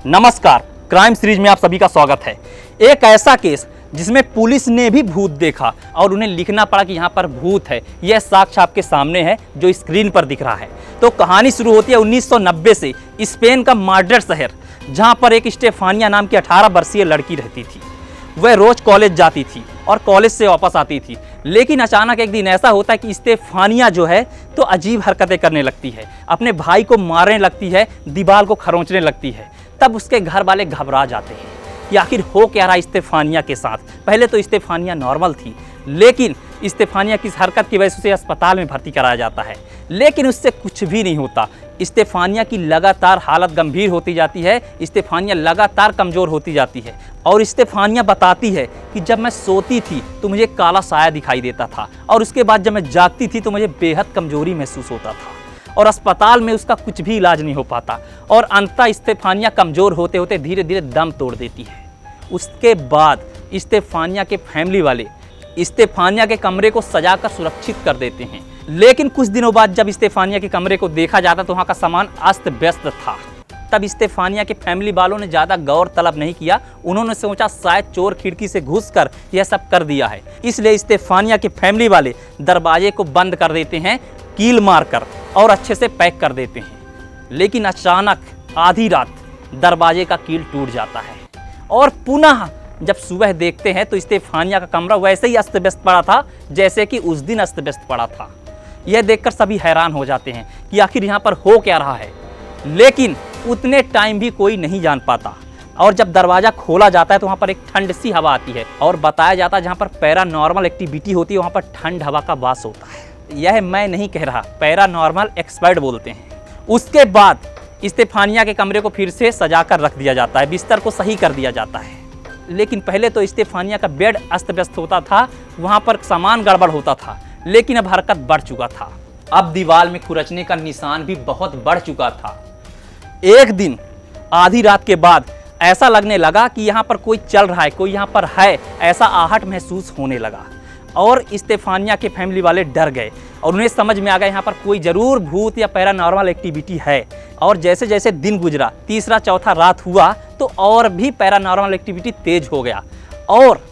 नमस्कार, crime series में आप सभी का स्वागत है। एक ऐसा केस जिसमें पुलिस ने भी भूत देखा और उन्हें लिखना पड़ा कि यहाँ पर भूत है। यह साक्ष्य आपके सामने है जो स्क्रीन पर दिख रहा है। तो कहानी शुरू होती है 1990 से स्पेन का माड्रिड शहर, जहाँ पर एक स्टेफानिया नाम की 18 वर्षीय लड़की रहती थी। वह रोज कॉलेज जाती थी और कॉलेज से वापस आती थी, लेकिन अचानक एक दिन ऐसा होता है कि स्टेफानिया जो है तो अजीब हरकतें करने लगती है, अपने भाई को मारने लगती है, दीवार को खरोंचने लगती है। तब उसके घर वाले घबरा जाते हैं कि आखिर हो क्या रहा स्टेफानिया के साथ। पहले तो स्टेफानिया नॉर्मल थी, लेकिन स्टेफानिया की इस हरकत की वजह से उसे अस्पताल में भर्ती कराया जाता है, लेकिन उससे कुछ भी नहीं होता। स्टेफानिया की लगातार हालत गंभीर होती जाती है, स्टेफानिया लगातार कमज़ोर होती जाती है और स्टेफानिया बताती है कि जब मैं सोती थी तो मुझे काला साया दिखाई देता था और उसके बाद जब मैं जागती थी तो मुझे बेहद कमज़ोरी महसूस होता था और अस्पताल में उसका कुछ भी इलाज नहीं हो पाता और अंततः स्टेफानिया कमज़ोर होते होते धीरे धीरे दम तोड़ देती है। उसके बाद स्टेफानिया के फैमिली वाले स्टेफानिया के कमरे को सजाकर सुरक्षित कर देते हैं, लेकिन कुछ दिनों बाद जब स्टेफानिया के कमरे को देखा जाता तो वहाँ का सामान अस्त व्यस्त था। तब स्टेफानिया के फैमिली वालों ने ज़्यादा गौर तलब नहीं किया, उन्होंने सोचा शायद चोर खिड़की से घुसकर यह सब कर दिया है, इसलिए स्टेफानिया के फैमिली वाले दरवाजे को बंद कर देते हैं, कील मारकर और अच्छे से पैक कर देते हैं। लेकिन अचानक आधी रात दरवाजे का कील टूट जाता है और पुनः जब सुबह देखते हैं तो स्टेफानिया का कमरा वैसे ही अस्त व्यस्त पड़ा था जैसे कि उस दिन अस्त व्यस्त पड़ा था। यह देखकर सभी हैरान हो जाते हैं कि आखिर यहाँ पर हो क्या रहा है, लेकिन उतने टाइम भी कोई नहीं जान पाता। और जब दरवाज़ा खोला जाता है तो वहाँ पर एक ठंड सी हवा आती है और बताया जाता है जहाँ पर पैरानॉर्मल एक्टिविटी होती है वहाँ पर ठंड हवा का वास होता है। यह मैं नहीं कह रहा, पैरानॉर्मल एक्सपर्ट बोलते हैं। उसके बाद स्टेफानिया के कमरे को फिर से सजाकर रख दिया जाता है, बिस्तर को सही कर दिया जाता है। लेकिन पहले तो स्टेफानिया का बेड अस्त व्यस्त होता था, वहाँ पर सामान गड़बड़ होता था, लेकिन अब हरकत बढ़ चुका था। अब दीवार में खुरचने का निशान भी बहुत बढ़ चुका था। एक दिन आधी रात के बाद ऐसा लगने लगा कि यहाँ पर कोई चल रहा है, कोई यहाँ पर है, ऐसा आहट महसूस होने लगा और स्टेफानिया के फैमिली वाले डर गए और उन्हें समझ में आ गया यहाँ पर कोई ज़रूर भूत या पैरानॉर्मल एक्टिविटी है। और जैसे जैसे दिन गुजरा, तीसरा चौथा रात हुआ तो और भी पैरानॉर्मल एक्टिविटी तेज हो गया और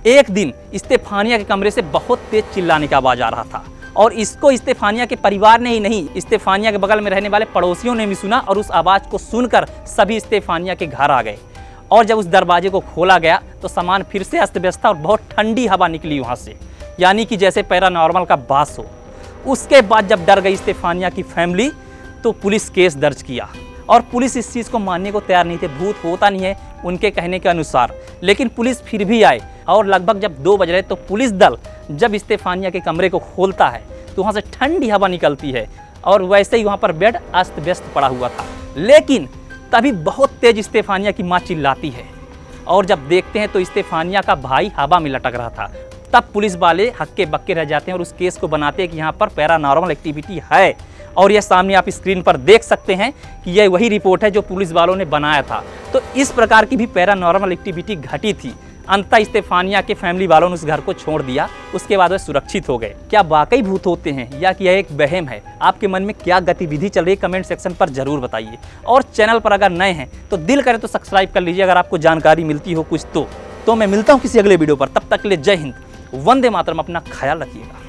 एक दिन स्टेफानिया के कमरे से बहुत तेज चिल्लाने का आवाज़ आ रहा था और इसको स्टेफानिया के परिवार ने ही नहीं, स्टेफानिया के बगल में रहने वाले पड़ोसियों ने भी सुना और उस आवाज़ को सुनकर सभी स्टेफानिया के घर आ गए। और जब उस दरवाजे को खोला गया तो सामान फिर से अस्त व्यस्त था और बहुत ठंडी हवा निकली वहाँ से, यानी कि जैसे पैरानॉर्मल का बास हो। उसके बाद जब डर गई स्टेफानिया की फैमिली तो पुलिस केस दर्ज किया और पुलिस इस चीज़ को मानने को तैयार नहीं थे, भूत होता नहीं है उनके कहने के अनुसार। लेकिन पुलिस फिर भी आए और लगभग जब 2 बज रहे तो पुलिस दल जब स्टेफानिया के कमरे को खोलता है तो वहाँ से ठंडी हवा निकलती है और वैसे ही वहाँ पर बेड अस्त व्यस्त पड़ा हुआ था। लेकिन तभी बहुत तेज स्टेफानिया की माँ चिल्लाती है और जब देखते हैं तो स्टेफानिया का भाई हवा में लटक रहा था। तब पुलिस वाले हक्के बक्के रह जाते हैं और उस केस को बनाते हैं कि यहाँ पर पैरानॉर्मल एक्टिविटी है। और यह सामने आप स्क्रीन पर देख सकते हैं कि यह वही रिपोर्ट है जो पुलिस वालों ने बनाया था। तो इस प्रकार की भी पैरानॉर्मल एक्टिविटी घटी थी। अंततः स्टेफानिया के फैमिली वालों ने उस घर को छोड़ दिया, उसके बाद वे सुरक्षित हो गए। क्या वाकई भूत होते हैं या कि यह एक वहम है? आपके मन में क्या गतिविधि चल रही है कमेंट सेक्शन पर जरूर बताइए। और चैनल पर अगर नए हैं तो दिल करे तो सब्सक्राइब कर लीजिए अगर आपको जानकारी मिलती हो कुछ तो मैं मिलता हूँ किसी अगले वीडियो पर। तब तक के लिए जय हिंद, वंदे मातरम, अपना ख्याल रखिएगा।